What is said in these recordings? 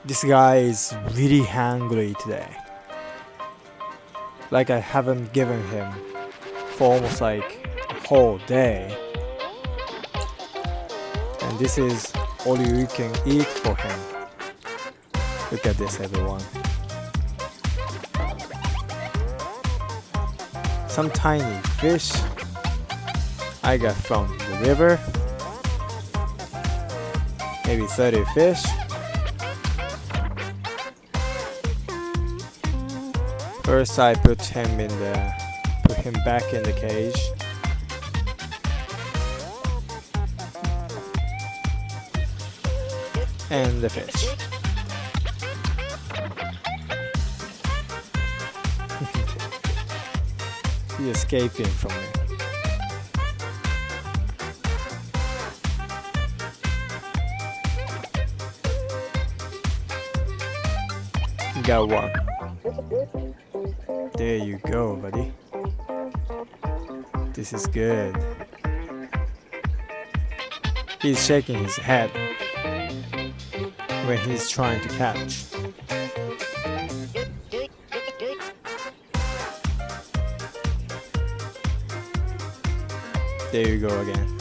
This guy is really hungry today. Like I haven't given him for almost like a whole day. And this is all you can eat for him. Look at this, everyone. Some tiny fish I got from the river. Maybe 30 fish. First I put him back in the cage. And the fish. He's escaping from me. Got one. There you go, buddy. This is good. He's shaking his head when he's trying to catch. There you go again.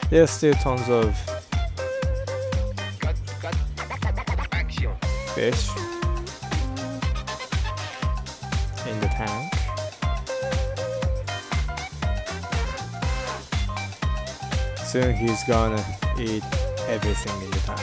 There's still tons of fish in the tank. Soon he's gonna eat everything in the tank.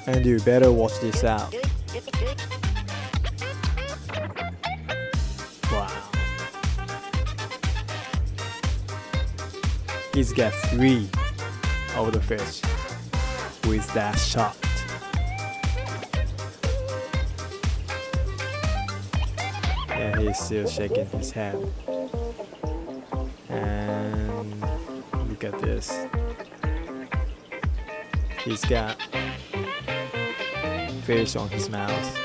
And you better watch this out. Wow. He's got 3 of the fish with that shot. Yeah, he's still shaking his head. And look at this. He's got fish on his mouth.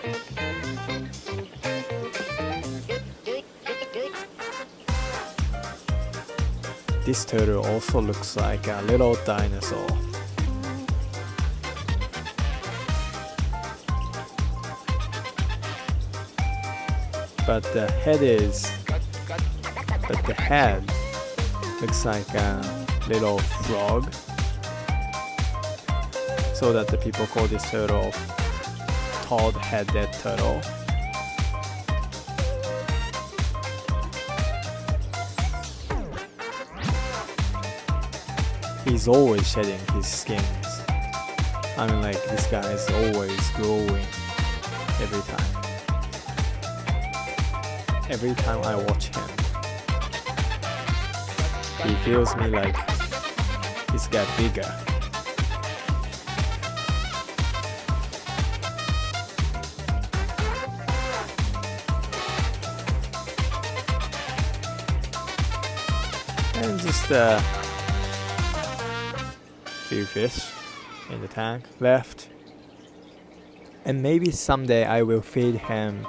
This turtle also looks like a little dinosaur. But the head looks like a little frog. So that the people call this turtle toad-headed turtle. He's always shedding his skins. I mean, like, this guy is always growing every time. Every time I watch him, he feels me like he's got bigger. And just a few fish in the tank left. And maybe someday I will feed him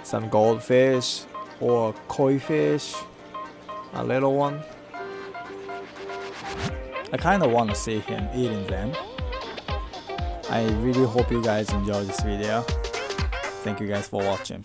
some goldfish or koi fish, a little one. I kind of want to see him eating them. I really hope you guys enjoy this video. Thank you guys for watching.